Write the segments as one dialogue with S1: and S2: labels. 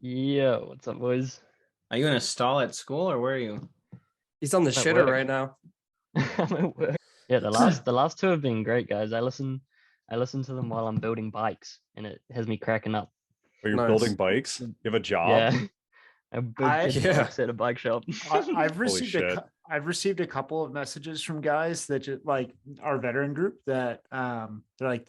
S1: Yo, what's up, boys?
S2: Are you in a stall at school or where are you?
S3: He's on the
S1: I'm at
S3: shitter
S1: work.
S3: right now.
S1: I'm at work. Yeah, the last two have been great, guys. I listen to them while I'm building bikes, and it has me cracking up.
S4: Are you
S3: Nice.
S4: building bikes? You have a job?
S1: Yeah, I build
S5: I-
S1: kids'
S3: Yeah.
S1: bikes at a bike shop.
S5: I've
S4: Holy
S5: received
S4: shit.
S5: I've received a couple of messages from guys that just like our veteran group that they're like,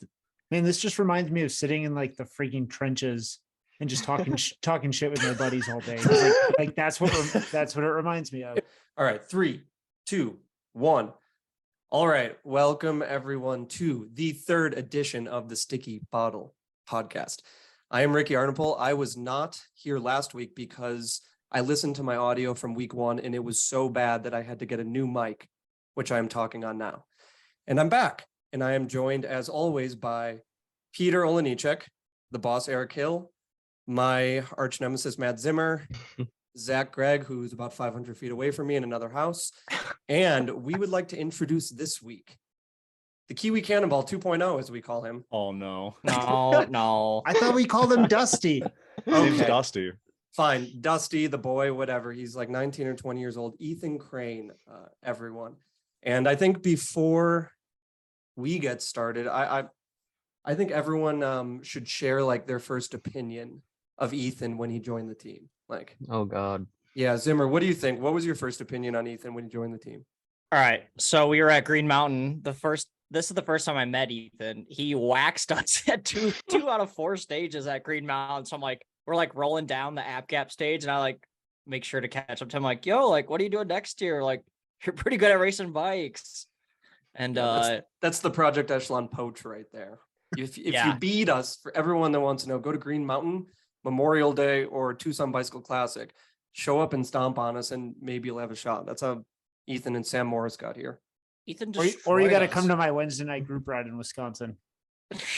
S5: man, this just reminds me of sitting in like the freaking trenches and just talking shit with my buddies all day. It's like that's what it reminds me of.
S3: All right, 3, 2, 1. All right, welcome everyone to the third edition of the Sticky Bottle podcast. I am Ricky Arnapol. I was not here last week because I listened to my audio from week 1 and it was so bad that I had to get a new mic, which I am talking on now. And I'm back, and I am joined as always by Peter Olenicek, the boss Eric Hill, my arch nemesis Matt Zimmer, Zach Gregg, who's about 500 feet away from me in another house. And we would like to introduce this week the Kiwi Cannonball 2.0, as we call him.
S4: Oh no.
S2: No.
S5: I thought we called him Dusty.
S4: Name's
S3: Okay.
S4: Dusty.
S3: Fine, Dusty, the boy, whatever. He's like 19 or 20 years old. Ethan Craine, everyone. And I think before we get started, I think everyone should share like their first opinion of Ethan when he joined the team. Like,
S1: Oh God.
S3: yeah, Zimmer, what do you think? What was your first opinion on Ethan when you joined the team?
S6: All right. So we were at Green Mountain. This is the first time I met Ethan. He waxed us at two out of 4 stages at Green Mountain. So I'm like, we're like rolling down the app gap stage, and I like make sure to catch up to him. Like, yo, like, what are you doing next year? Like, you're pretty good at racing bikes. And
S3: Yeah, that's the Project Echelon poach right there. If
S6: Yeah.
S3: you beat us, for everyone that wants to know, go to Green Mountain, Memorial Day, or Tucson Bicycle Classic. Show up and stomp on us, and maybe you'll have a shot. That's how Ethan and Sam Morris got here.
S6: Ethan
S5: Or you got to
S6: destroyed
S5: come
S6: us.
S5: to my Wednesday night group ride in Wisconsin.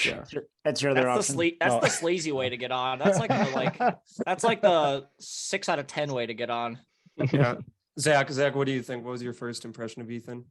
S3: Yeah.
S5: That's your other
S6: That's
S5: option.
S6: that's
S4: No.
S6: the sleazy way to get on. That's like the 6 out of 10 way to get on.
S3: Yeah. Zach, what do you think? What was your first impression of Ethan?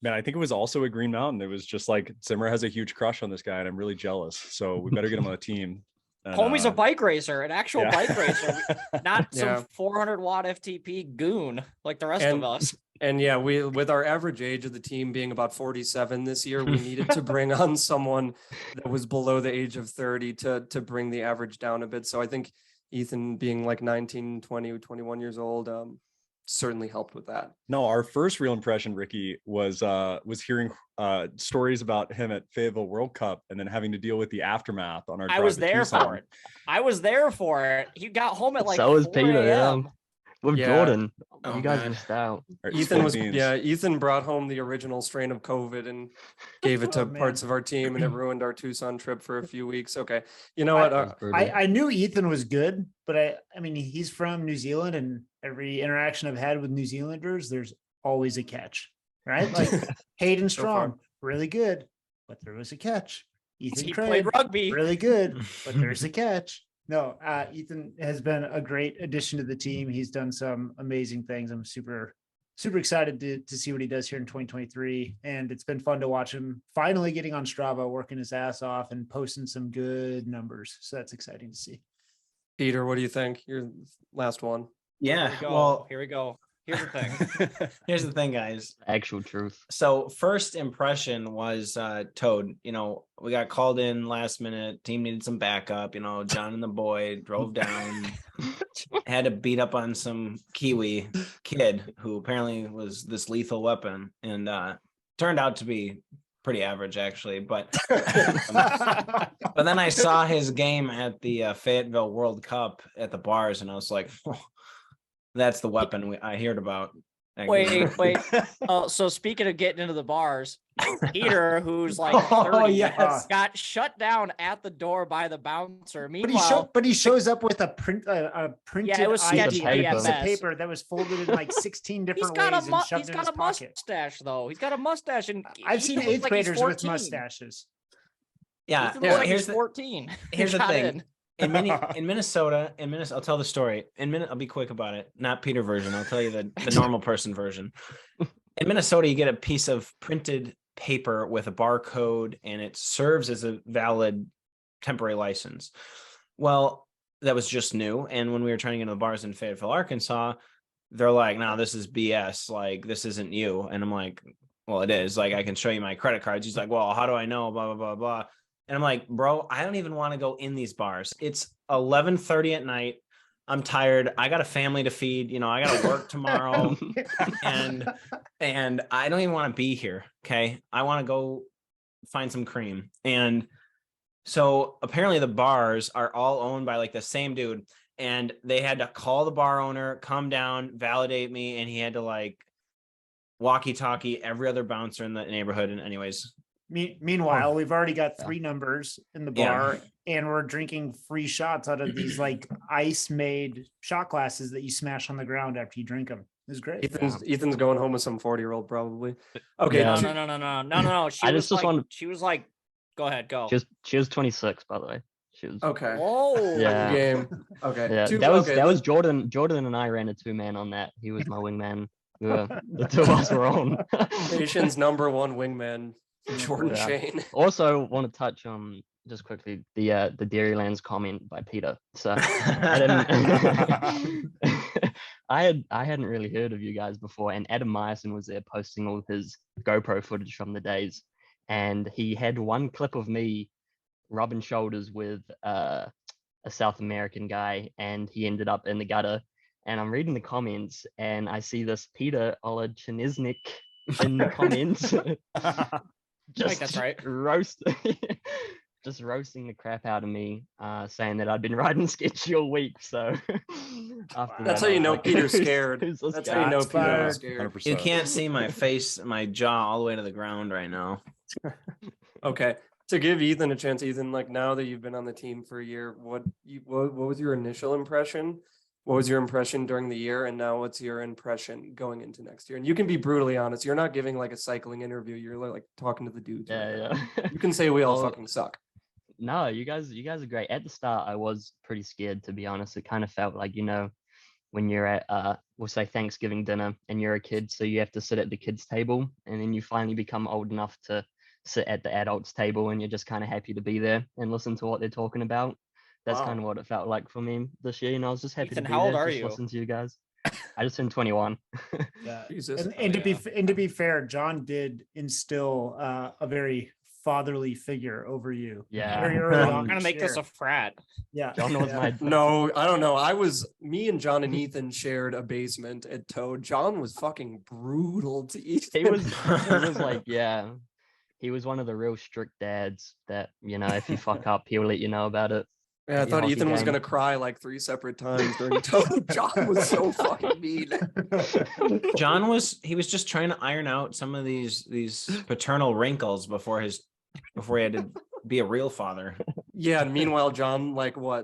S4: Man, I think it was also at Green Mountain. It was just like Zimmer has a huge crush on this guy, and I'm really jealous. So we better get him on the team. And,
S6: Homie's a bike racer, an actual
S4: yeah.
S6: bike racer, not
S3: Yeah.
S6: some 400 watt FTP goon like the rest of us.
S3: And yeah, we, with our average age of the team being about 47 this year, we needed to bring on someone that was below the age of 30 to bring the average down a bit. So I think Ethan being like 19, 20, 21 years old certainly helped with that.
S4: No, our first real impression, Ricky, was hearing stories about him at Fayetteville World Cup, and then having to deal with the aftermath on our.
S6: I
S4: drive
S6: was
S4: to
S6: there
S4: Tucson.
S6: for it. I was there for it. He got home at like
S1: So was
S6: 4
S1: Peter. Yeah.
S6: a.m.
S1: With
S3: Yeah.
S1: Jordan,
S3: Oh,
S1: you guys
S3: man.
S1: missed out.
S4: All right,
S3: Ethan
S4: spill
S3: was
S4: beans.
S3: Ethan brought home the original strain of COVID and gave it to
S5: Oh, man.
S3: parts of our team, and it ruined our Tucson trip for a few weeks. Okay, you know what?
S1: That was brutal.
S5: I knew Ethan was good, but I mean, he's from New Zealand, and every interaction I've had with New Zealanders, there's always a catch, right? Like Hayden
S3: So far.
S5: Strong, really good, but there was a catch. Ethan
S6: He
S5: Craine,
S6: played rugby.
S5: really good, but there's a catch. No, Ethan has been a great addition to the team. He's done some amazing things. I'm super excited to see what he does here in 2023. And it's been fun to watch him finally getting on Strava, working his ass off and posting some good numbers. So that's exciting to see.
S3: Peter, what do you think? Your last one.
S2: Yeah.
S6: Here we go.
S2: Well,
S6: Here we go. Here's the thing.
S2: here's the thing, guys.
S1: Actual truth.
S2: So first impression was Toad. You know, we got called in last minute. Team needed some backup. You know, John and the boy drove down, had to beat up on some Kiwi kid who apparently was this lethal weapon, and turned out to be pretty average actually. But then I saw his game at the Fayetteville World Cup at the bars, and I was like, oh, that's the weapon I heard about.
S6: Wait. So speaking of getting into the bars, Peter, who's like
S2: Oh,
S6: 30,
S2: yes.
S6: got shut down at the door by the bouncer.
S5: But
S6: Meanwhile,
S5: he shows up with a printed
S6: it was
S5: ID,
S1: sketchy
S5: a piece of
S1: at best.
S5: paper that was folded in like 16
S6: he's
S5: different
S6: got
S5: ways
S6: a
S5: and shoved
S6: he's
S5: in
S6: got
S5: his
S6: a
S5: pocket.
S6: mustache though. He's got a mustache, and
S5: I've seen
S6: Ethan looks
S5: eighth
S6: like he's
S5: graders with
S6: 14.
S5: mustaches.
S2: Yeah,
S6: Ethan looks like
S2: here's
S6: he's
S2: the
S6: 14.
S2: here's the
S6: Got
S2: thing.
S6: in.
S2: in Minnesota, I'll tell the story. I'll be quick about it. Not Peter version. I'll tell you the normal person version. In Minnesota, you get a piece of printed paper with a barcode, and it serves as a valid temporary license. Well, that was just new. And when we were trying to get into the bars in Fayetteville, Arkansas, they're like, no, this is BS. Like, this isn't you. And I'm like, well, it is. Like, I can show you my credit cards. He's like, well, how do I know? Blah, blah, blah, blah. And I'm like, bro, I don't even want to go in these bars. It's 11:30 at night. I'm tired. I got a family to feed. You know, I got to work tomorrow. and I don't even want to be here. Okay. I want to go find some cream. And so apparently the bars are all owned by like the same dude. And they had to call the bar owner, come down, validate me, and he had to like walkie-talkie every other bouncer in the neighborhood. And anyways,
S5: Meanwhile, we've already got 3 numbers in the
S2: Yeah.
S5: bar, and we're drinking free shots out of these like ice-made shot glasses that you smash on the ground after you drink them. It was great.
S3: Ethan's going home with some 40-year-old probably. Okay.
S1: Yeah.
S6: No.
S1: I just wanted-
S6: She was like, go ahead, go.
S1: She was 26, by the way. She was.
S3: Okay.
S6: Whoa.
S1: Yeah.
S3: Game. Okay.
S1: Yeah,
S3: Two-
S1: that was
S3: okay,
S1: that was
S3: let's-
S1: Jordan. Jordan and I ran a 2-man on that. He was my wingman. The 2 of us were on.
S3: Nation's #1 wingman, Jordan
S1: Yeah.
S3: Shane.
S1: Also, want to touch on just quickly the Dairylands comment by Peter. So I didn't. I hadn't really heard of you guys before, and Adam Meyerson was there posting all his GoPro footage from the days, and he had one clip of me rubbing shoulders with a South American guy, and he ended up in the gutter. And I'm reading the comments, and I see this Peter Olachiniznik in the comments.
S6: think that's right.
S1: Just roasting the crap out of me, saying that I'd been writing sketchy all week. So after
S3: That's
S1: that,
S3: how
S1: I
S3: you
S1: was
S3: know
S1: like,
S3: Peter's scared.
S1: "Who's this
S3: That's
S1: guy?"
S3: how you know
S5: Shots
S3: Peter
S5: fired.
S3: is scared.
S4: 100%.
S2: you can't see my face, my jaw all the way to the ground right now.
S3: Okay. To give Ethan a chance, Ethan, like now that you've been on the team for a year, what was your initial impression? What was your impression during the year? And now what's your impression going into next year? And you can be brutally honest. You're not giving like a cycling interview. You're like talking to the dudes. right now.
S1: Yeah.
S3: You can say we all
S1: Well,
S3: fucking suck.
S1: No, you guys are great. At the start, I was pretty scared, to be honest. It kind of felt like, when you're at we'll say Thanksgiving dinner and you're a kid, so you have to sit at the kids' table, and then you finally become old enough to sit at the adults' table, and you're just kind of happy to be there and listen to what they're talking about. That's
S3: Wow.
S1: kind of what it felt like for me this year. I was just happy
S6: Ethan,
S1: to be
S6: how old
S1: there,
S6: are
S1: just
S6: you?
S1: listen to you guys. I just turned 21.
S5: Yeah.
S3: Jesus.
S5: And to be fair, John did instill a very fatherly figure over you.
S1: Yeah.
S5: Very early
S6: I'm
S5: on
S6: gonna
S5: this
S6: make this
S5: year.
S6: a frat.
S5: Yeah.
S1: John was
S5: Yeah.
S1: my
S3: No, I don't know. Me and John and Ethan shared a basement at Toad. John was fucking brutal to Ethan.
S1: he was like, yeah, he was one of the real strict dads that, if you fuck up, he'll let you know about it.
S3: Yeah, I
S1: at your
S3: thought
S1: hockey
S3: Ethan was
S1: game.
S3: gonna cry like 3 separate times during Toad. John was so fucking mean.
S2: John was just trying to iron out some of these paternal wrinkles before he had to be a real father.
S3: Yeah, and meanwhile, John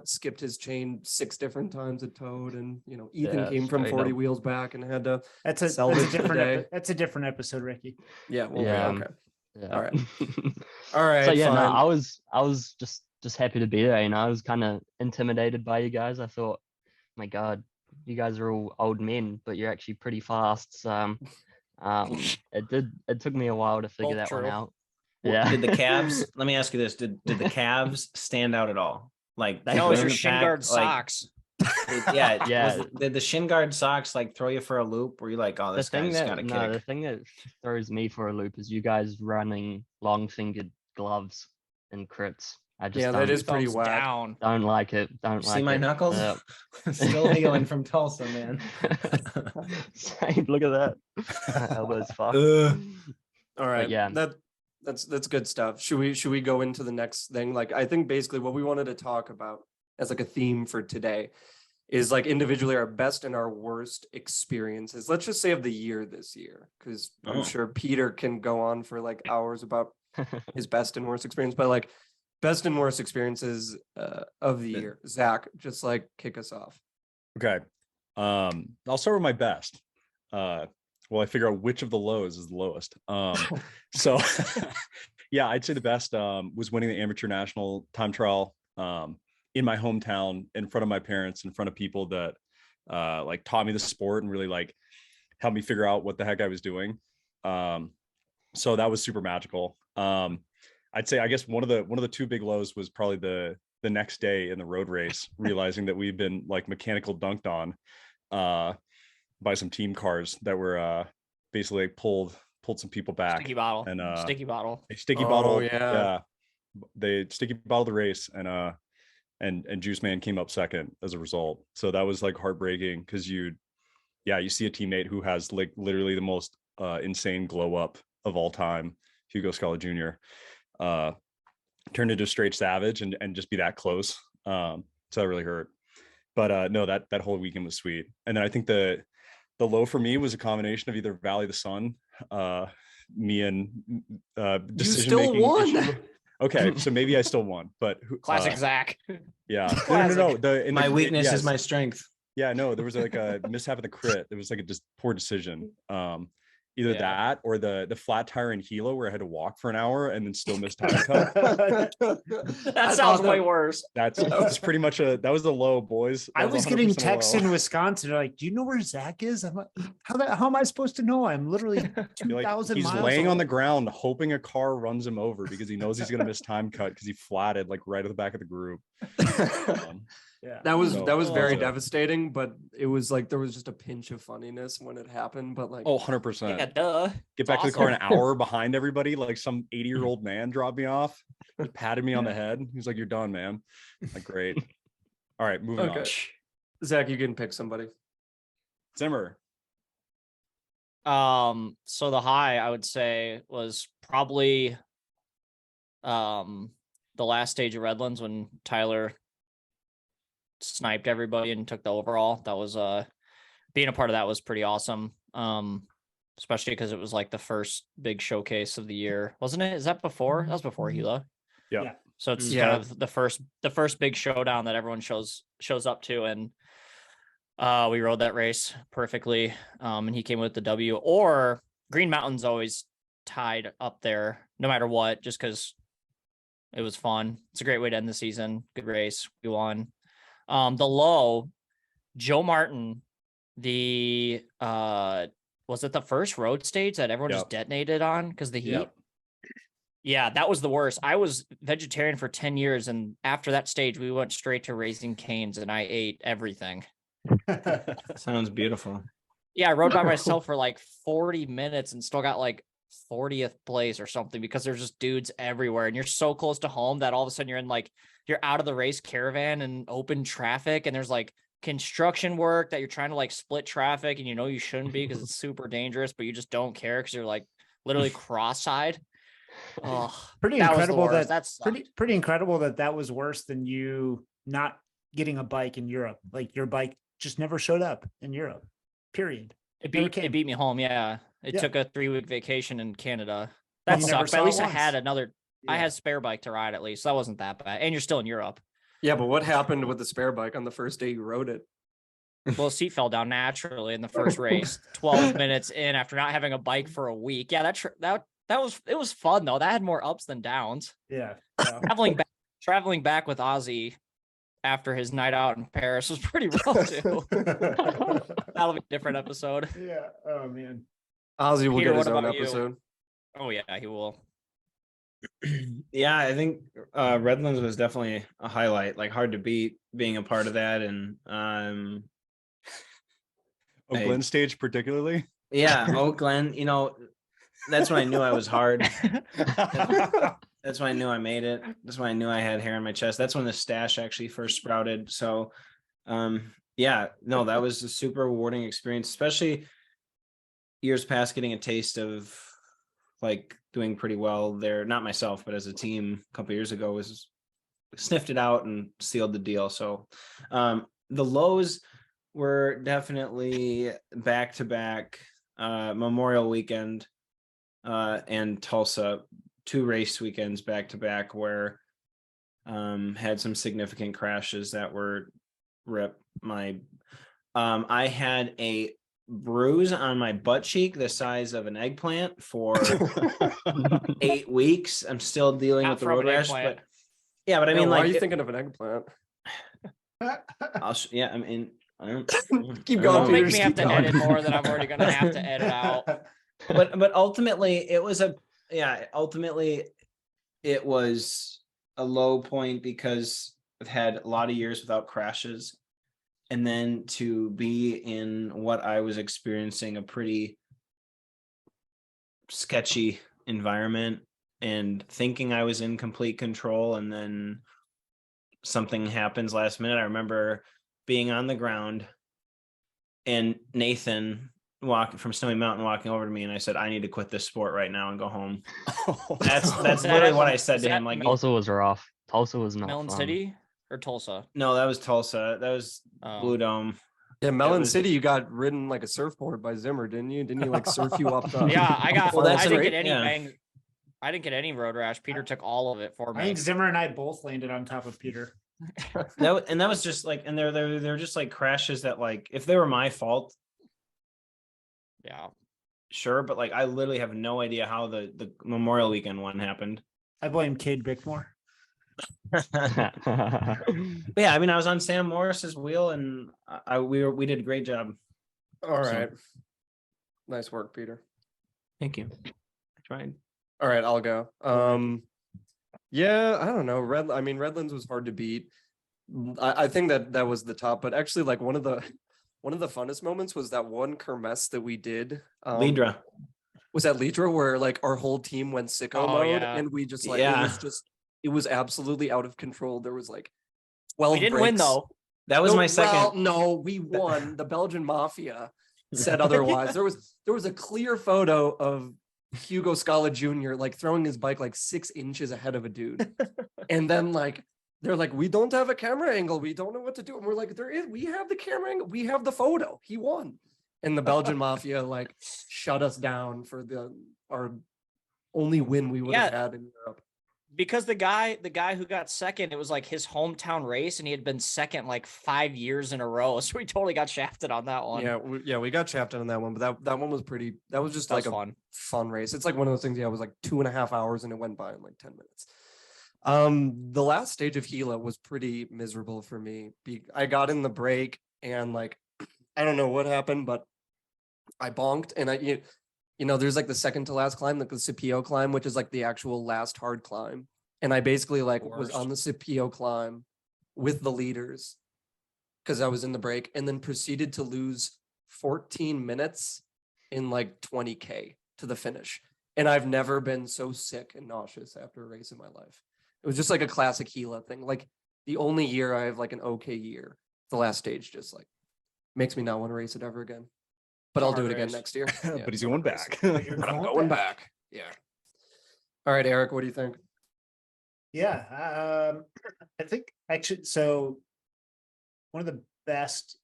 S3: skipped his chain 6 different times at Toad, and Ethan
S1: Yeah,
S3: came from
S1: straight
S3: 40
S1: up.
S3: wheels back and had to.
S5: That's a
S3: Salvage the
S5: different
S3: day.
S5: that's a different episode, Ricky.
S3: Yeah, well,
S1: Yeah.
S3: okay,
S1: Yeah.
S3: all right. All right.
S1: So yeah, no,
S3: fine.
S1: I was just happy to be there. I was kind of intimidated by you guys. I thought, my God, you guys are all old men, but you're actually pretty fast. So it took me a while to figure
S6: Both
S1: that one
S6: true.
S1: out.
S2: Well,
S1: Yeah.
S2: Did the calves? Let me ask you this: Did the calves stand out at all? Like
S1: They
S6: No,
S1: were
S6: it's
S2: in
S6: your
S2: the
S6: shin
S2: pack,
S6: guard
S2: like,
S6: socks.
S2: Yeah,
S1: Yeah.
S2: Did the shin guard socks like throw you for a loop? Were you like, oh,
S1: The
S2: this
S1: thing
S2: guy's got a
S1: the
S2: kick?
S1: thing that throws me for a loop is you guys running long-fingered gloves and crits. I just
S3: Yeah,
S1: don't,
S3: that is pretty
S6: Thumbs
S3: whack.
S6: down.
S1: don't like it. Don't
S2: See
S1: like
S2: my
S1: it.
S2: knuckles?
S1: Yeah.
S2: Still healing from Tulsa, man.
S1: Same. Look at that. My elbow's fucked.
S2: Ugh.
S3: All right.
S1: yeah.
S3: That's good stuff. Should we go into the next thing? Like, I think basically what we wanted to talk about as like a theme for today is like individually our best and our worst experiences. Let's just say of the year this year, because I'm
S2: Oh.
S3: sure Peter can go on for like hours about his best and worst experience, but like best and worst experiences of the year. Zach, just like kick us off.
S4: Okay. I'll start with my best. Well, I figure out which of the lows is the lowest. So yeah, I'd say the best was winning the amateur national time trial in my hometown, in front of my parents, in front of people that like taught me the sport and really like helped me figure out what the heck I was doing. So that was super magical. I'd say, I guess one of the 2 big lows was probably the next day in the road race, realizing that we've been like mechanical dunked on by some team cars that were basically like, pulled some people back.
S6: Sticky bottle.
S4: And
S6: Sticky bottle.
S4: a sticky
S3: Oh,
S4: bottle.
S3: yeah.
S4: Yeah. They sticky bottle the race, and Juice Man came up second as a result. So that was like heartbreaking because you see a teammate who has like literally the most insane glow up of all time, Hugo Scala Jr. Turn into a straight savage and just be that close. So that really hurt. But no, that whole weekend was sweet. And then I think the low for me was a combination of either Valley of the Sun, me and decision
S3: You still
S4: making
S3: won.
S4: issue. Okay, so maybe I still won, but
S6: Classic Zach.
S4: yeah.
S6: Classic.
S4: No.
S2: My weakness is my strength.
S4: Yeah, no, there was like a mishap in the crit. It was like a just poor decision. Either that or the flat tire in Hilo where I had to walk for an hour and then still miss time cut.
S6: That sounds way worse.
S4: That's pretty much that was the low, boys.
S5: I was getting
S4: 100%
S5: texts
S4: low.
S5: in Wisconsin. They're like, do you know where Zach is? I'm like, how am I supposed to know? I'm literally
S4: You're like,
S5: 2,000
S4: he's
S5: miles
S4: laying on
S5: away.
S4: the ground hoping a car runs him over because he knows he's gonna miss time cut because he flatted like right at the back of the group.
S5: Yeah.
S3: That was very
S4: Oh.
S3: devastating, but it was like there was just a pinch of funniness when it happened. But like,
S4: Oh, 100%.
S6: Yeah, duh.
S4: Get back
S6: It's
S4: to the car an
S6: awesome.
S4: hour behind everybody, like some 80-year-old man dropped me off. He patted me on the head. He's like, "You're done, man." Like, great. All right, moving on.
S3: Zach, you can pick somebody.
S4: Zimmer.
S6: So the high I would say was probably the last stage of Redlands when Tyler sniped everybody and took the overall. That was being a part of that was pretty awesome. Especially because it was like the first big showcase of the year, wasn't it? Is that before? That was before Gila.
S4: Yeah.
S6: So it's
S3: Yeah.
S6: kind of the first big showdown that everyone shows up to, and we rode that race perfectly. And he came with the W. Or Green Mountain's always tied up there, no matter what, just because it was fun. It's a great way to end the season. Good race. We won. The low, Joe Martin, the was it the first road stage that everyone just detonated on because the heat?
S4: Yep.
S6: Yeah, that was the worst. I was vegetarian for 10 years, and after that stage, we went straight to Raising Cane's, and I ate everything.
S2: Sounds beautiful.
S6: Yeah, I rode by myself for like 40 minutes and still got like 40th place or something because there's just dudes everywhere, and you're so close to home that all of a sudden you're out of the race caravan and open traffic, and there's like construction work that you're trying to like split traffic, and you know you shouldn't be because it's super dangerous, but you just don't care because you're like literally cross-eyed. Oh,
S5: Pretty
S6: that was the
S5: incredible
S6: worst.
S5: that
S6: That's
S5: pretty incredible that was worse than you not getting a bike in Europe. Like your bike just never showed up in Europe. Period.
S6: it
S5: Never
S6: beat
S5: came.
S6: me home. Yeah, it
S5: Yeah.
S6: took a 3-week vacation in Canada.
S5: And
S6: That
S5: you never
S6: sucked. But
S5: saw
S6: at
S5: it
S6: least I
S5: once.
S6: had another. I
S5: Yeah.
S6: had spare bike to ride at least. So that wasn't that bad. And you're still in Europe.
S3: Yeah, but what happened with the spare bike on the first day you rode it?
S6: Well, the seat fell down naturally in the first race, 12 minutes in after not having a bike for a week. Yeah, it was fun though. That had more ups than downs.
S5: Yeah.
S6: Traveling back with Ozzy after his night out in Paris was pretty rough too. That'll be a different episode.
S5: Yeah. Oh man.
S3: Ozzy will
S6: Peter,
S3: get his
S6: what
S3: own
S6: about you?
S3: episode.
S6: Oh yeah, he will.
S2: Yeah, I think Redlands was definitely a highlight. Like hard to beat being a part of that, and
S4: Glen stage particularly.
S2: yeah, Glen. You know, that's when I knew I was hard. That's when I knew I made it. That's when I knew I had hair on my chest. That's when the stash actually first sprouted. So, yeah, no, that was a super rewarding experience, especially years past getting a taste of like doing pretty well there. Not myself, but as a team a couple years ago was sniffed it out and sealed the deal. So, the lows were definitely back-to-back Memorial Weekend and Tulsa, 2 race weekends back-to-back where had some significant crashes that were rip. I had a bruise on my butt cheek the size of an eggplant for 8 weeks. I'm still dealing
S6: Not
S2: with the
S6: from
S2: road
S6: an
S2: rash,
S6: eggplant.
S2: but yeah, but I mean,
S3: why
S2: like,
S3: are you thinking of an eggplant?
S2: yeah, I mean, I don't
S3: Keep
S2: I
S3: going,
S2: don't
S6: Don't
S2: know.
S6: make
S3: Peter,
S6: me
S3: keep
S6: have to
S3: going.
S6: edit more than I'm already gonna have to edit out.
S2: but ultimately it was a low point because I've had a lot of years without crashes. And then to be in what I was experiencing, a pretty sketchy environment, and thinking I was in complete control, and then something happens last minute. I remember being on the ground and Nathan from Snowy Mountain walking over to me, and I said, I need to quit this sport right now and go home. That's literally what I said to him. Like,
S1: Tulsa was rough. Tulsa was not
S6: Melon
S1: fun.
S6: City or Tulsa?
S2: no, that was Tulsa. That was Blue Dome.
S3: Yeah, Melon
S2: was-
S3: City, you got ridden like a surfboard by Zimmer, didn't you? Didn't you like surf you up the?
S6: Yeah, I got.
S3: Well, that's
S6: I didn't
S3: right.
S6: get any
S2: Yeah.
S6: bang. I didn't get any road rash. Peter took all of it for
S5: I
S6: me.
S5: think Zimmer and I both landed on top of Peter.
S2: That was just like, and they're just like crashes that, like, if they were my fault,
S6: Yeah.
S2: sure, but like I literally have no idea how the Memorial Weekend one happened.
S5: I blame Cade Bickmore.
S2: But yeah, I mean, I was on Sam Morris's wheel, and we did a great job.
S3: All
S2: So-
S3: right. Nice work, Peter.
S2: Thank you. I tried.
S3: All right, I'll go. Yeah, I don't know. Redlands was hard to beat. I think that was the top, but actually, like one of the funnest moments was that one kermesse that we did.
S2: Lidra.
S3: Was that Lidra where like our whole team went sicko
S6: Oh,
S3: mode,
S6: yeah.
S3: and we just like
S2: Yeah.
S3: it was absolutely out of control. There was like 12
S6: We didn't win
S3: breaks.
S6: though.
S2: That was
S3: No,
S2: my second.
S3: well, no, we won. The Belgian Mafia said otherwise. There was a clear photo of Hugo Scala Jr. like throwing his bike like 6 inches ahead of a dude, and then like they're like, we don't have a camera angle, we don't know what to do, and we're like, we have the camera angle, we have the photo, he won. And the Belgian Mafia like shut us down for our only win we would have had in Europe.
S6: Because the guy who got second, it was like his hometown race, and he had been second like 5 years in a row. So we totally got shafted on that one.
S3: Yeah, we got shafted on that one, but that one was pretty. That was just
S6: That
S3: like
S6: was
S3: a
S6: fun.
S3: race. It's like one of those things. Yeah, it was like 2.5 hours, and it went by in like 10 minutes. The last stage of Gila was pretty miserable for me. I got in the break, and like I don't know what happened, but I bonked, and you know, there's like the second to last climb, like the Scipio climb, which is like the actual last hard climb. And I basically like was on the Scipio climb with the leaders because I was in the break, and then proceeded to lose 14 minutes in like 20K to the finish. And I've never been so sick and nauseous after a race in my life. It was just like a classic Gila thing. Like the only year I have like an okay year, the last stage just like makes me not want to race it ever again. But I'll do it again next year. Yeah,
S4: But he's going back.
S3: but I'm going back. Yeah. All right, Eric, what do you think?
S5: Yeah, I think actually, so one of the best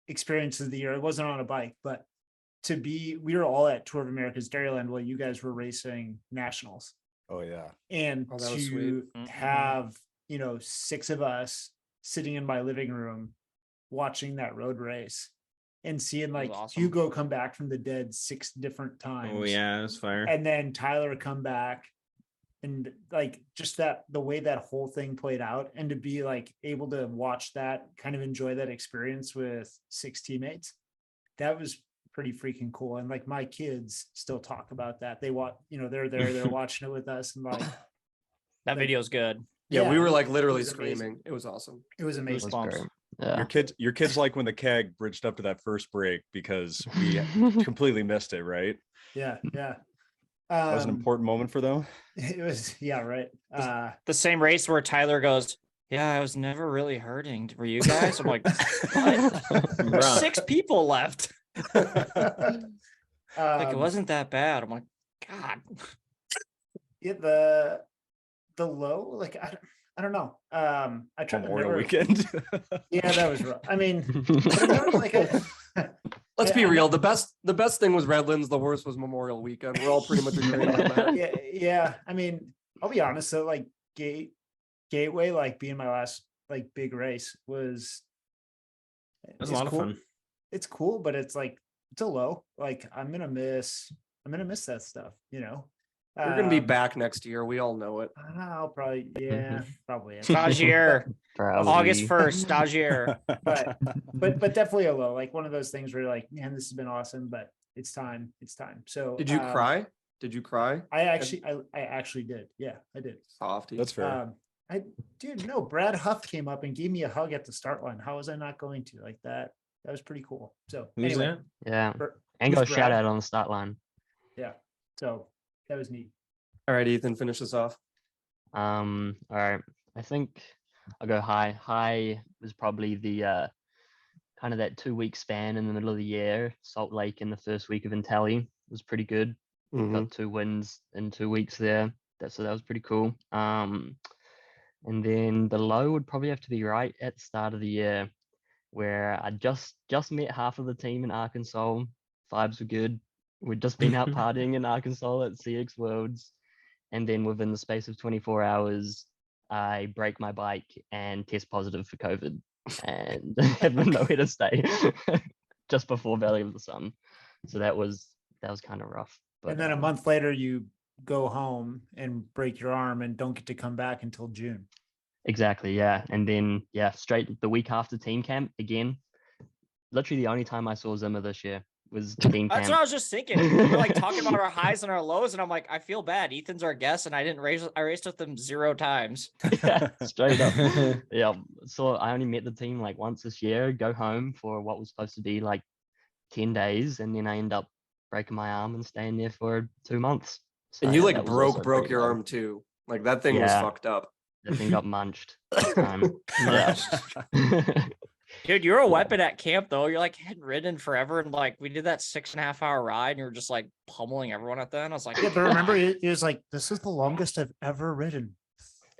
S5: experiences of the year, it wasn't on a bike, but we were all at Tour of America's Dairyland while you guys were racing nationals.
S4: Oh yeah.
S5: And
S3: Oh, that was
S5: to
S3: sweet.
S5: have, 6 of us sitting in my living room watching that road race and seeing like
S6: awesome.
S5: Hugo come back from the dead 6 different times.
S2: Oh yeah, it was fire.
S5: And then Tyler come back, and like just the way that whole thing played out, and to be like able to watch that, kind of enjoy that experience with 6 teammates, that was pretty freaking cool. And like my kids still talk about that. They watch, they're there, they're watching it with us, and like
S6: That video's good.
S3: Yeah, we were like literally
S5: it was amazing.
S3: screaming. It was awesome.
S5: It was amazing.
S1: was great. Yeah.
S4: Your kids like when the keg bridged up to that first break because we completely missed it, right?
S5: Yeah.
S4: That was an important moment for them.
S5: It was, yeah, right.
S6: The same race where Tyler goes, yeah, I was never really hurting. Were you guys? I'm like, what? There's 6 people left. Like, it wasn't that bad. I'm like, God.
S5: Yeah, the low, like I don't know. I tried to
S4: Memorial
S5: remember.
S4: weekend.
S5: Yeah, that was rough. I mean, but I remember, like
S3: Let's
S5: Yeah,
S3: be
S5: I
S3: real. The best thing was Redlands. The worst was Memorial Weekend. We're all pretty much agreeing on that.
S5: yeah. I mean, I'll be honest. So like Gateway, like being my last like big race was.
S2: It was a
S5: it's
S2: lot of
S5: cool.
S2: fun.
S5: It's cool, but it's like it's a low. Like I'm gonna miss that stuff.
S3: We're gonna be back next year. We all know it.
S5: I'll probably, probably.
S6: Stagiaire.
S1: Probably.
S6: August 1st, stagiaire.
S5: But definitely a low, like one of those things where you're like, man, this has been awesome, but it's time. So
S3: Did you cry? Did you cry?
S5: I actually did. Yeah, I did.
S3: Softy.
S4: That's fair.
S5: Dude, no, Brad Huff came up and gave me a hug at the start line. How was I not going to like that? That was pretty cool. So
S2: Who's
S5: anyway,
S2: that?
S1: Yeah.
S5: Br-
S1: And got a
S5: who's
S1: shout
S5: Brad?
S1: out on the start line.
S5: Yeah. So that was neat.
S3: All right, Ethan, finish this off.
S1: All right. I think I'll go high. High was probably the kind of that 2 week span in the middle of the year. Salt Lake in the first week of Intelli was pretty good.
S3: Mhm.
S1: Got 2 wins in 2 weeks there. So that was pretty cool. And then the low would probably have to be right at the start of the year, where I just met half of the team in Arkansas. Vibes were good. We'd just been out partying in Arkansas at CX Worlds, and then within the space of 24 hours, I break my bike and test positive for COVID, and have nowhere to stay just before Valley of the Sun. So that was kind of rough. But
S5: And then a month later, you go home and break your arm and don't get to come back until June.
S1: exactly, yeah. And then straight the week after team camp again. Literally the only time I saw Zimmer this year was team
S6: That's
S1: camp.
S6: what I was just thinking. We're like talking about our highs and our lows, and I'm like, I feel bad. Ethan's our guest, and I raced with them 0 times.
S1: Yeah, straight up. Yeah. So I only met the team like once this year, go home for what was supposed to be like 10 days, and then I end up breaking my arm and staying there for 2 months. So
S3: And you
S1: that
S3: like
S1: was also
S3: broke
S1: pretty
S3: your
S1: low.
S3: arm too. Like that thing was
S1: Yeah.
S3: fucked up.
S1: That thing got munched big time. Yeah.
S6: Dude, you're a weapon at camp though. You're like hadn't ridden forever, and like we did that 6.5 hour ride, and you were just like pummeling everyone at the end. I was like,
S5: Yeah, but remember, it was like, this is the longest I've ever ridden.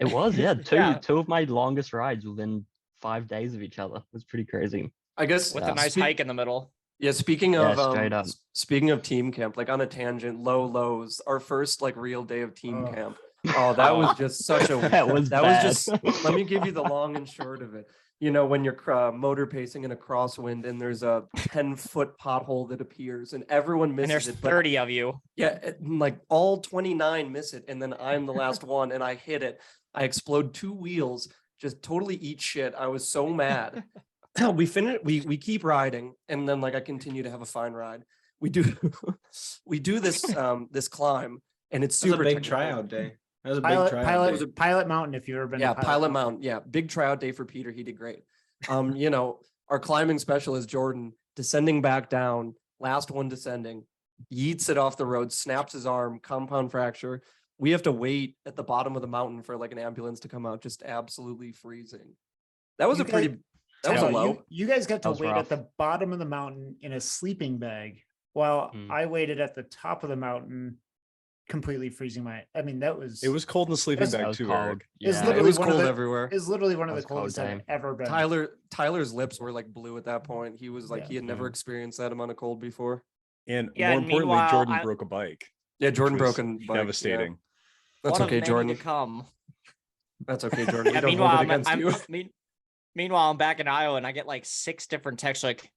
S1: It was, yeah.
S6: Yeah.
S1: Two of my longest rides within 5 days of each other. It was pretty crazy.
S3: I guess
S6: with a nice hike in the middle.
S3: Yeah, speaking
S1: Yeah,
S3: of
S1: straight up.
S3: speaking of team camp, like on a tangent, lows, our first like real day of team
S5: Oh.
S3: camp. Oh, that was just such a
S1: That was bad.
S3: just let me give you the long and short of it. You know, when you're motor pacing in a crosswind and there's a 10-foot pothole that appears and everyone
S6: And
S3: misses
S6: there's
S3: it. But
S6: 30 of you.
S3: yeah, like all 29 miss it, and then I'm the last one and I hit it. I explode 2 wheels, just totally eat shit. I was so mad. We finish, we keep riding, and then like I continue to have a fine ride. We do this this climb, and it's
S2: It was
S3: super
S2: a big
S3: technical.
S2: tryout day. That was a big tryout day.
S5: Pilot Mountain, if you've ever been
S3: Yeah,
S5: to
S3: Pilot Mountain. Yeah, big tryout day for Peter. He did great. You know, our climbing specialist Jordan descending back down, last one descending, yeets it off the road, snaps his arm, compound fracture. We have to wait at the bottom of the mountain for like an ambulance to come out, just absolutely freezing. That was
S5: You
S3: a pretty.
S5: guys-
S3: That was a
S5: So
S3: low.
S5: You guys got to
S1: That was
S5: wait
S1: rough.
S5: at the bottom of the mountain in a sleeping bag while I waited at the top of the mountain, completely freezing my. I mean, that was.
S4: It was cold in the sleeping
S5: That
S1: That
S4: bag
S1: was
S4: too,
S1: cold.
S4: Eric.
S5: It's
S1: Yeah.
S3: It
S5: literally
S3: was
S5: one of
S3: cold
S5: the-
S3: everywhere.
S5: Is literally one of
S1: That
S5: the
S1: was cold
S5: coldest I've
S1: time.
S5: ever been.
S3: Tyler's lips were like blue at that point. He was like
S5: Yeah.
S3: he had never experienced that amount of cold before.
S4: And
S6: Yeah,
S4: more
S6: and
S4: importantly,
S6: meanwhile,
S4: Jordan broke a bike.
S3: Yeah, Jordan
S4: which was
S3: broken bike.
S4: devastating.
S3: Yeah. That's
S6: One of
S3: okay,
S6: many
S3: Jordan.
S6: to come.
S3: That's okay, Jordan.
S6: Yeah,
S3: We don't
S6: meanwhile,
S3: hold it against you.
S6: Meanwhile, I'm back in Iowa, and I get like 6 different texts like,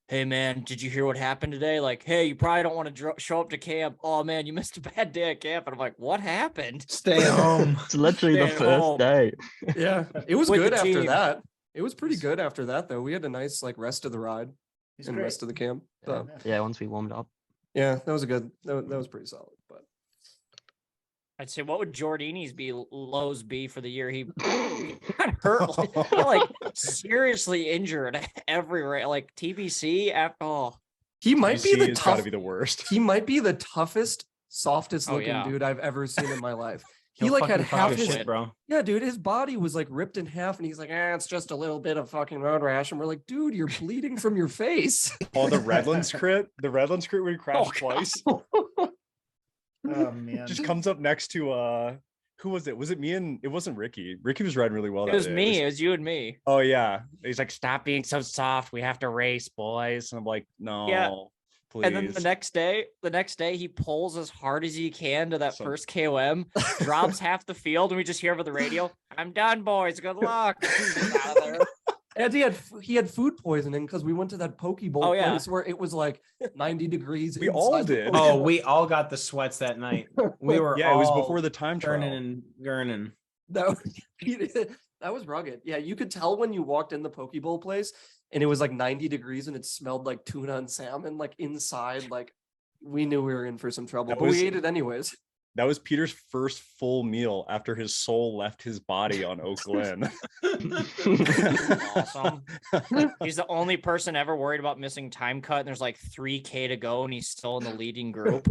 S6: "Hey man, did you hear what happened today? Like, hey, you probably don't want to show up to camp. Oh man, you missed a bad day at camp." And I'm like, "What happened?"
S2: Stay home.
S1: It's literally the
S6: Stay
S1: first
S6: home.
S1: day.
S3: Yeah, it was
S6: With
S3: good
S6: the
S3: after
S6: team.
S3: that. It was pretty good after that, though. We had a nice like rest of the ride
S5: He's
S3: and
S5: great.
S3: rest of the camp. So,
S1: Yeah, once we warmed up.
S3: yeah, that was a good. That was pretty solid. But
S6: I'd say, what would Giordini's lows be for the year? He got hurt, like seriously injured everywhere, like TBC.
S3: he might be
S4: TBC
S3: the
S4: has got to
S3: tough.
S4: be the worst.
S3: He might be the toughest, softest
S6: Oh,
S3: looking
S6: yeah.
S3: dude I've ever seen in my life. He
S2: He'll
S3: like had
S2: fucking
S3: half
S2: talk
S3: his
S2: shit, bro.
S3: Yeah, dude, his body was like ripped in half, and he's like, it's just a little bit of fucking road rash. And we're like, dude, you're bleeding from your face.
S4: Oh, the Redlands crit. The Redlands crit where he crashed
S6: God.
S4: twice.
S5: Oh man.
S4: Just comes up next to who was it? Was it me and it wasn't Ricky? Ricky was riding really well.
S6: It
S4: that
S6: was
S4: day.
S6: me. It was you and me.
S4: Oh yeah. He's like, stop being so soft. We have to race, boys. And I'm like, no, please.
S6: And then the next day, he pulls as hard as he can to that
S4: So-
S6: first KOM, drops half the field, and we just hear over the radio, "I'm done, boys. Good luck." He's just out of there.
S3: And he had food poisoning because we went to that poke bowl
S6: Oh, yeah.
S3: place where it was like 90 degrees.
S4: We all
S3: inside the
S4: did.
S3: poke
S2: Oh,
S3: bowl.
S2: we all got the sweats that night. We were
S4: yeah, it was
S2: all
S4: before the time
S2: turning
S4: trial.
S2: and gurning.
S3: That was rugged. Yeah, you could tell when you walked in the poke bowl place and it was like 90 degrees and it smelled like tuna and salmon like inside. Like we knew we were in for some trouble,
S4: That
S3: but
S4: was-
S3: we ate it anyways.
S4: That was Peter's first full meal after his soul left his body on Oak Glen.
S6: Awesome. He's the only person ever worried about missing time cut, and there's like 3K to go, and he's still in the leading group.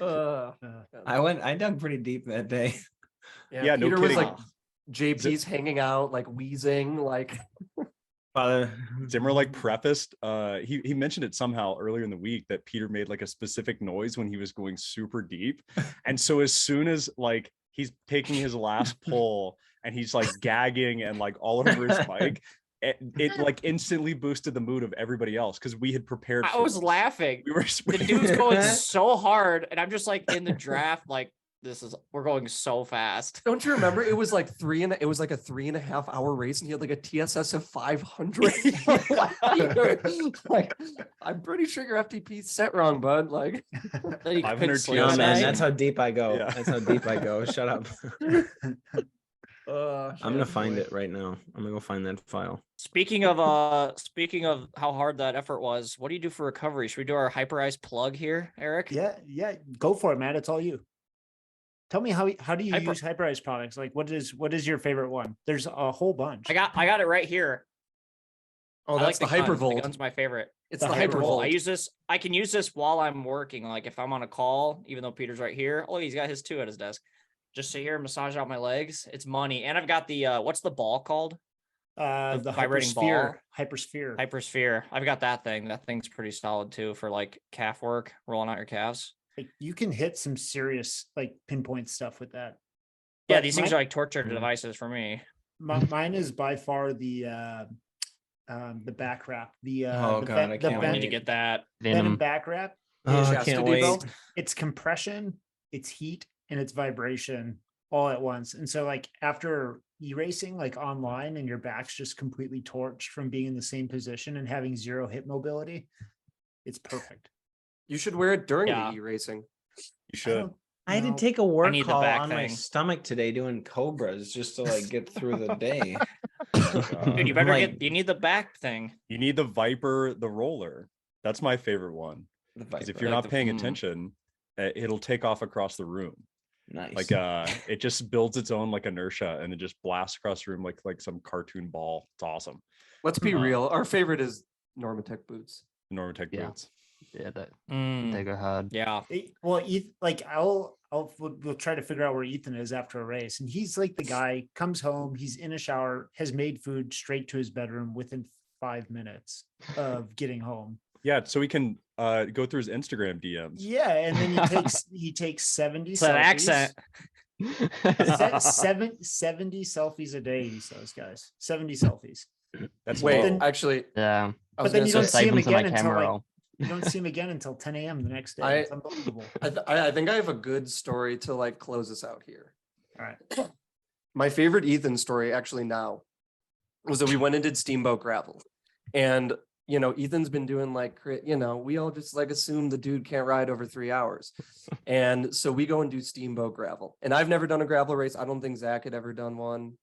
S2: I dug pretty deep that day.
S4: Yeah, no
S3: Peter was
S4: kidding.
S3: like JP's hanging out, like wheezing, like
S2: Father,
S4: Zimmer like prefaced, he mentioned it somehow earlier in the week that Peter made like a specific noise when he was going super deep. And so as soon as like he's taking his last pull and he's like gagging and like all over his mic, it like instantly boosted the mood of everybody else because we had prepared.
S6: I was laughing.
S4: We were
S6: The dude's going so hard, and I'm just like in the draft, like we're going so fast.
S3: don't you remember? It was like a 3.5 hour race, and he had like a TSS of 500. Like, I'm pretty sure your FTP's set wrong, bud. Like,
S4: 500
S2: no,
S4: TSS.
S2: man, that's how deep I go.
S4: Yeah.
S2: That's how deep I go. Shut up.
S3: oh,
S2: I'm gonna find it right now. I'm gonna go find that file.
S6: Speaking of how hard that effort was, what do you do for recovery? Should we do our Hyperice plug here, Eric?
S5: Yeah, go for it, Matt. It's all you. Tell me how do you use Hyperice products? Like, what is your favorite one? There's a whole bunch.
S6: I got it right here.
S3: oh,
S6: I
S3: that's
S6: like
S3: the Hypervolt.
S6: The gun's my favorite.
S3: It's the
S5: the
S3: Hypervolt.
S6: I use this. I can use this while I'm working. Like if I'm on a call, even though Peter's right here. Oh, he's got his too at his desk. Just sit here and massage out my legs. It's money. And I've got the what's the ball called?
S5: The
S6: vibrating
S5: Hypersphere.
S6: ball.
S5: Hypersphere.
S6: Hypersphere. I've got that thing. That thing's pretty solid too for like calf work, rolling out your calves.
S5: Like, you can hit some serious like pinpoint stuff with that.
S6: Yeah,
S5: But
S6: these things are like torture
S2: Mhm.
S6: devices for me.
S5: mine is by far the back wrap.
S2: Oh, God, I can't
S6: I
S2: wait.
S6: need to get that.
S5: Venom
S1: Venom.
S5: back wrap.
S2: Oh, I
S3: Chastity
S2: can't wait.
S3: belt.
S5: It's compression, it's heat, and it's vibration all at once. And so like after e-racing like online and your back's just completely torched from being in the same position and having zero hip mobility, it's perfect.
S3: You should wear it during
S6: Yeah.
S3: the e-racing.
S4: You should.
S2: I had to
S5: No.
S2: take a work
S6: need the
S2: call
S6: back
S2: on my
S6: thing.
S2: stomach today doing cobras just to like get through the day.
S6: Dude, you better
S2: Like-
S6: you need the back thing.
S4: You need the Viper, the roller. That's my favorite one.
S2: The
S4: Because if
S2: Viper.
S4: you're
S6: like
S4: not
S6: the-
S4: paying
S6: mm.
S4: attention, it'll take off across the room.
S2: Nice.
S4: Like it just builds its own like inertia and it just blasts across the room like some cartoon ball. It's awesome.
S3: Let's be
S6: Uh-huh.
S3: real. Our favorite is Normatec boots.
S4: The Normatec
S1: Yeah.
S4: boots.
S1: Yeah, they
S6: Mm,
S1: go hard.
S6: yeah.
S5: Well, like we'll try to figure out where Ethan is after a race, and he's like the guy comes home, he's in a shower, has made food straight to his bedroom within 5 minutes of getting home.
S4: Yeah, so we can go through his Instagram DMs.
S5: Yeah, and then he takes 70
S6: It's that
S5: selfies.
S6: accent.
S5: 70 selfies a day, he says, guys. 70 selfies.
S4: That's
S3: Wait,
S4: low.
S3: actually,
S1: Yeah,
S3: I was
S5: But then
S3: gonna
S5: you
S3: say,
S5: don't see
S1: save
S5: him
S1: them to my
S5: again until
S1: camera
S5: like
S1: roll.
S5: you don't see him again until 10 a.m. the next day.
S3: I-
S5: It's unbelievable.
S3: I think I have a good story to like close us out here.
S5: All right.
S3: My favorite Ethan story actually now was that we went and did Steamboat Gravel. And, Ethan's been doing like, we all just like assume the dude can't ride over 3 hours. And so we go and do Steamboat Gravel. And I've never done a gravel race. I don't think Zach had ever done one.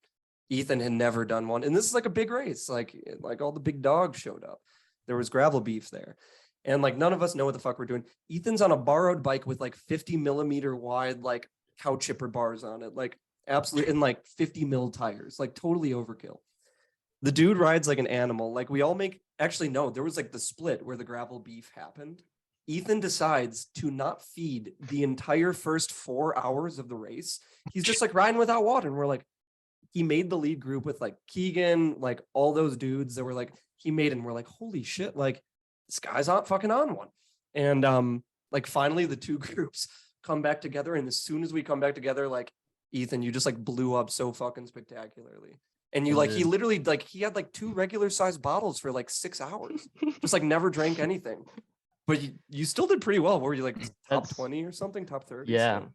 S3: Ethan had never done one. And this is like a big race. Like all the big dogs showed up. There was gravel beef there. And like none of us know what the fuck we're doing. Ethan's on a borrowed bike with like 50 millimeter wide, like cow chipper bars on it. Like absolutely, and like 50 mil tires, like totally overkill. The dude rides like an animal. Like we all actually no, there was like the split where the gravel beef happened. Ethan decides to not feed the entire first 4 hours of the race. He's just like riding without water. And we're like, he made the lead group with like Keegan, like all those dudes that were like, he made, and we're like, holy shit, like this guy's not fucking on one. And like finally the two groups come back together. And as soon as we come back together, like Ethan, you just like blew up so fucking spectacularly. And you like, he literally like, he had like 2 regular sized bottles for like 6 hours, just like never drank anything. But you still did pretty well. What were you like top
S1: That's-
S3: 20 or something? Top 30?
S1: Yeah,
S3: So-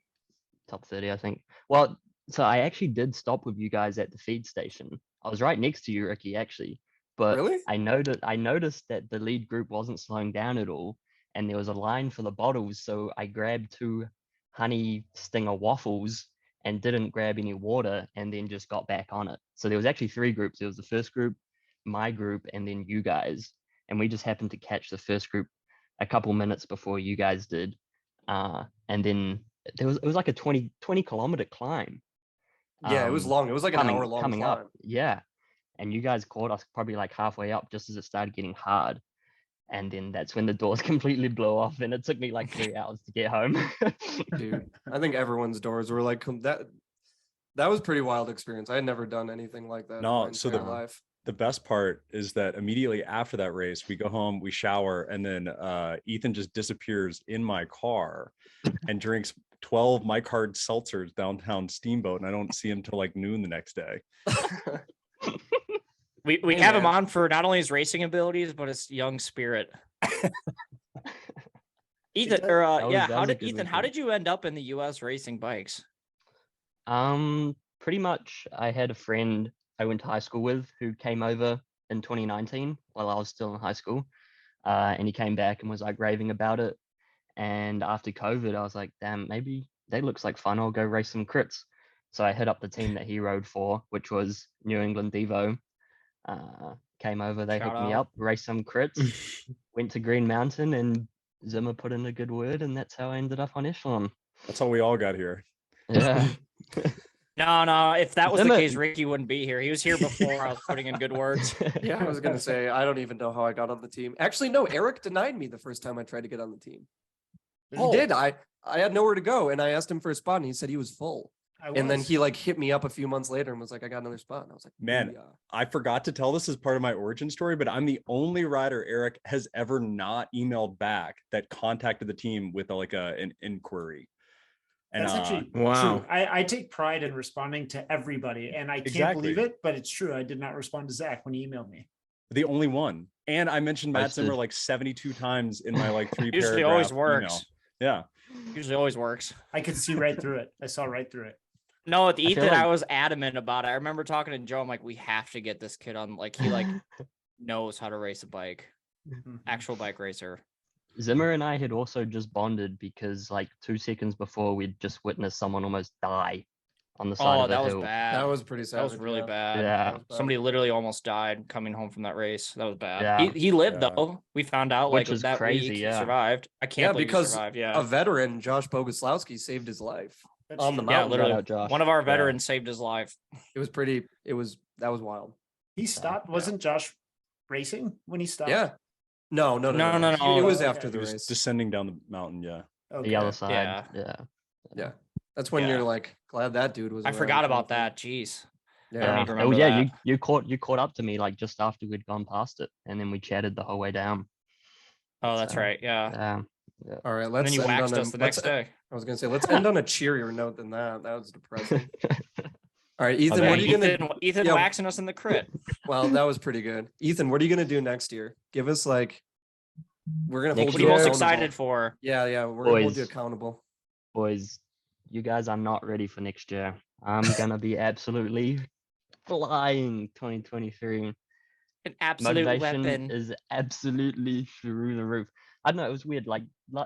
S1: top 30, I think. Well, so I actually did stop with you guys at the feed station. I was right next to you, Ricky, actually. But
S3: Really?
S1: I noticed that the lead group wasn't slowing down at all, and there was a line for the bottles. So I grabbed 2 honey stinger waffles and didn't grab any water, and then just got back on it. So there was actually 3 groups. There was the first group, my group, and then you guys. And we just happened to catch the first group a couple minutes before you guys did. And then it was like a 20 kilometer climb.
S3: Yeah, it was long. It was like an hour long
S1: coming
S3: climb.
S1: up. Yeah. And you guys caught us probably like halfway up just as it started getting hard. And then that's when the doors completely blew off, and it took me like 3 hours to get home.
S3: Dude, I think everyone's doors were like that. That was pretty wild experience. I had never done anything like that in my
S4: No, so
S3: entire life.
S4: the best part is that immediately after that race, we go home, we shower, and then Ethan just disappears in my car and drinks 12 My Card seltzers downtown Steamboat, and I don't see him till like noon the next day.
S6: We
S3: Hey,
S6: have him
S3: man.
S6: on for not only his racing abilities, but his young spirit. Ethan, or
S1: That was-
S6: yeah,
S1: that
S6: how
S1: was a
S6: did
S1: good
S6: Ethan? How
S1: weekend.
S6: did you end up in the U.S. racing bikes?
S1: Pretty much I had a friend I went to high school with who came over in 2019 while I was still in high school. And he came back and was like raving about it. And after COVID, I was like, damn, maybe that looks like fun. I'll go race some crits. So I hit up the team that he rode for, which was New England Devo. Came over, they
S6: Shout
S1: hooked me
S6: out.
S1: up, raced some crits, went to Green Mountain, and Zimmer put in a good word, and that's how I ended up on Echelon.
S4: That's how we all got here.
S1: Yeah.
S6: No. If that was the
S1: Zimmer-
S6: case, Ricky wouldn't be here. He was here before I was putting in good words.
S3: Yeah, I was gonna say I don't even know how I got on the team. Actually, no, Eric denied me the first time I tried to get on the team. He did. I had nowhere to go, and I asked him for a spot, and he said he was full. And then he like hit me up a few months later and was like, "I got another spot." And I was like,
S4: Man,
S3: "Booyah."
S4: I forgot to tell this as part of my origin story, but I'm the only rider Eric has ever not emailed back that contacted the team with an inquiry. And
S5: That's actually
S2: Wow.
S5: true. I take pride in responding to everybody, and I can't believe
S4: Exactly.
S5: it, but it's true. I did not respond to Zach when he emailed me.
S4: the only one. And I mentioned Matt
S1: Posted.
S4: Zimmer like 72 times in my like 3
S6: Usually
S4: paragraph
S6: always works.
S4: email. Yeah.
S6: Usually always works.
S5: I could see right through it. I saw right through it.
S6: No, with
S1: feel
S6: Ethan,
S1: like-
S6: I was adamant about it. I remember talking to Joe. I'm like, we have to get this kid on. Like, he like knows how to race a bike.
S5: Mhm.
S6: Actual bike racer.
S1: Zimmer and I had also just bonded because like 2 seconds before we'd just witnessed someone almost die on the side
S6: Oh,
S1: of a
S6: that was
S1: hill.
S6: bad.
S3: That was pretty
S6: That
S3: savage.
S6: was really
S3: yeah.
S6: bad.
S1: Yeah.
S3: That was bad.
S6: Somebody literally almost died coming home from that race. That was bad.
S1: Yeah.
S6: He lived
S4: Yeah.
S6: though. We found out
S1: Which
S6: like
S1: is
S6: that
S1: crazy,
S6: week he
S1: yeah.
S6: survived. I can't
S3: Yeah,
S6: believe
S3: because
S6: he survived. Yeah.
S3: a veteran, Josh Boguslawski, saved his life
S5: That's
S3: on the
S5: true.
S6: Yeah,
S3: mountain.
S6: literally.
S1: Shout out, Josh.
S6: One of our veterans saved his life.
S3: It was pretty. That was wild.
S5: He stopped. Wasn't Josh racing when he stopped?
S3: Yeah. No.
S6: No.
S3: It was
S5: Okay.
S3: after
S4: He
S3: the
S4: was
S3: race.
S4: descending down the mountain. Yeah.
S5: Okay.
S1: The other side.
S6: Yeah.
S1: Yeah.
S3: Yeah. That's when
S6: Yeah.
S3: you're like glad that dude was.
S6: I
S3: around
S6: forgot
S3: kind of
S6: about
S3: thing.
S6: that. Jeez. I don't
S3: Yeah.
S6: even
S1: Oh
S6: remember
S1: yeah,
S6: that.
S1: you caught up to me like just after we'd gone past it, and then we chatted the whole way down.
S6: Oh, that's
S1: So,
S6: right. Yeah.
S1: Yeah.
S3: All right.
S6: And
S3: Let's
S6: then you
S3: end
S6: waxed
S3: on
S6: us the next day.
S3: I was gonna say let's end on a cheerier note than that. That was depressing. All right, Ethan.
S1: Okay.
S3: What are you gonna?
S6: Ethan
S3: yeah.
S6: waxing us in the crit.
S3: Well, that was pretty good. Ethan, what are you gonna do next year? Give us like. We're gonna
S1: Next
S3: hold
S6: What are
S3: you
S6: you most
S3: accountable.
S6: excited for?
S3: Yeah, we're gonna hold you
S1: Boys.
S3: accountable.
S1: Boys, you guys are not ready for next year. I'm gonna be absolutely flying 2023.
S6: An absolute
S1: Motivation
S6: weapon.
S1: is absolutely through the roof. I don't know, it was weird. Like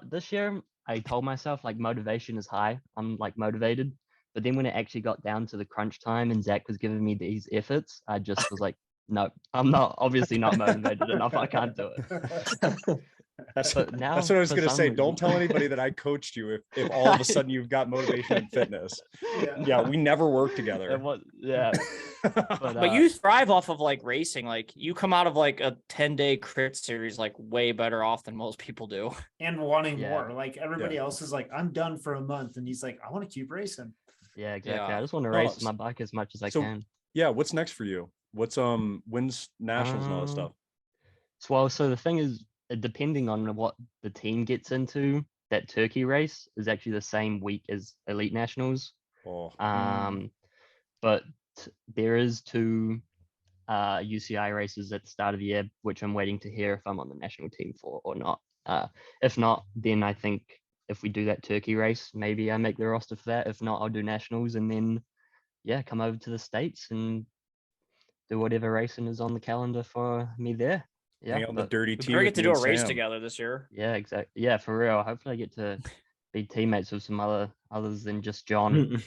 S1: this year, I told myself like motivation is high. I'm like motivated. But then when it actually got down to the crunch time and Zach was giving me these efforts, I just was like, no, I'm not obviously not motivated enough. I can't do it.
S4: That's
S1: But now
S4: that's what I was
S1: for
S4: gonna
S1: some
S4: say.
S1: reason-
S4: Don't tell anybody that I coached you if all of a sudden you've got motivation and fitness. Yeah, we never worked together.
S1: It was, yeah.
S6: But you thrive off of like racing. Like you come out of like a 10-day crit series like way better off than most people do.
S5: And wanting
S1: Yeah.
S5: more. Like everybody else is like, I'm done for a month. And he's like, I want to keep racing.
S1: Yeah, exactly.
S6: Yeah.
S1: I just want to
S4: No,
S1: race my bike as much as I
S4: so-
S1: can.
S4: Yeah, what's next for you? What's when's nationals and all that stuff?
S1: So the thing is, depending on what the team gets into, that Turkey race is actually the same week as Elite Nationals.
S4: Oh,
S1: But there is 2 UCI races at the start of the year, which I'm waiting to hear if I'm on the national team for or not. If not, then I think if we do that Turkey race, maybe I make the roster for that. If not, I'll do nationals and then come over to the States and do whatever racing is on the calendar for me there. Yeah,
S4: hang out in the
S1: but-
S4: dirty
S6: We
S4: team.
S6: better
S4: with
S6: get to
S4: me
S6: do a
S4: and
S6: race
S4: Sam.
S6: together this year.
S1: Yeah, exactly. Yeah, for real. Hopefully I get to be teammates with some others than just John.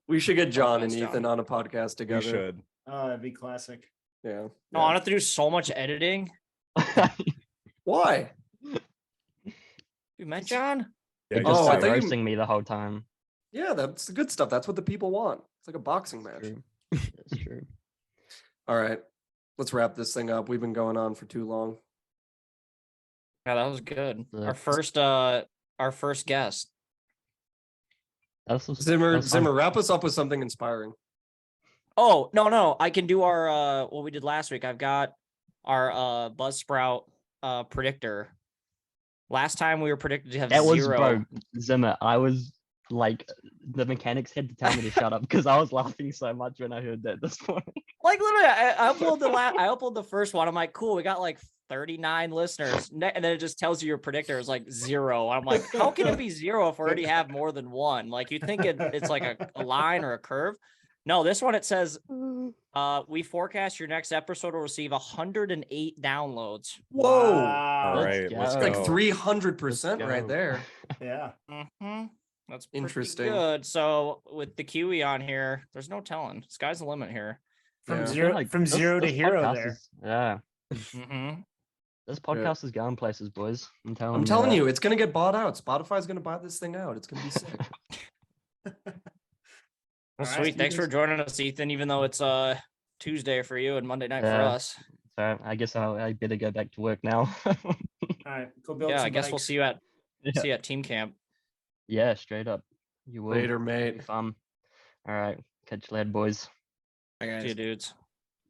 S3: We should get John and
S6: best,
S3: Ethan
S6: John.
S3: on a podcast together.
S4: We should.
S5: Oh, that'd be classic.
S3: Yeah.
S6: No, I have to do so much editing.
S3: Why?
S6: You met John?
S4: Yeah,
S1: He
S4: just
S1: just
S3: I
S1: like
S3: thought you-
S1: roasting me the whole time.
S3: Yeah, that's the good stuff. That's what the people want. It's like a boxing match.
S1: True. That's true.
S3: All right, let's wrap this thing up. We've been going on for too long.
S6: Yeah, that was good.
S1: The-
S6: Our first guest.
S1: That's
S3: Zimmer,
S1: that's fun.
S3: Zimmer, wrap us up with something inspiring.
S6: Oh, no. I can do our what we did last week. I've got our Buzzsprout predictor. Last time we were predicted to have
S1: That was
S6: 0.
S1: bro, Zimmer. I was like, the mechanics had to tell me to shut up because I was laughing so much when I heard that this morning.
S6: Like literally, I uploaded the first one. I'm like, cool, we got like 39 listeners, and then it just tells you your predictor is like 0. I'm like, how can it be 0 if we already have more than 1? Like you think it's like a line or a curve. No, this one it says, we forecast your next episode will receive 108 downloads.
S3: Whoa,
S5: Wow.
S4: All right, let's
S1: go.
S3: like
S4: go.
S3: 300%
S1: Let's
S3: right
S1: go.
S3: there.
S5: Yeah.
S6: Mm-hmm. That's pretty
S3: Interesting.
S6: good. So with the Kiwi on here, there's no telling. Sky's the limit here.
S5: From
S3: Yeah.
S5: zero from zero to hero
S1: podcast
S5: there.
S1: Yeah,
S6: Mm-hmm.
S1: this podcast is going places, boys. I'm telling you.
S3: I'm telling
S1: that.
S3: you, it's gonna get bought out. Spotify's gonna buy this thing out. It's gonna be sick.
S6: Well,
S5: All right,
S6: sweet. Thanks for
S5: Ethan's-
S6: joining us, Ethan, even though it's Tuesday for you and Monday night for
S1: Yeah.
S6: us.
S1: So I guess I better go back to work now.
S5: All right, go build
S6: Yeah,
S5: some
S6: I guess we'll
S5: bikes.
S6: see you at
S1: Yeah.
S6: team camp.
S1: Yeah, straight up. You will.
S3: Later,
S1: It'll be
S3: mate.
S1: fun. All right, catch you later, boys.
S3: Bye, guys.
S6: See you dudes.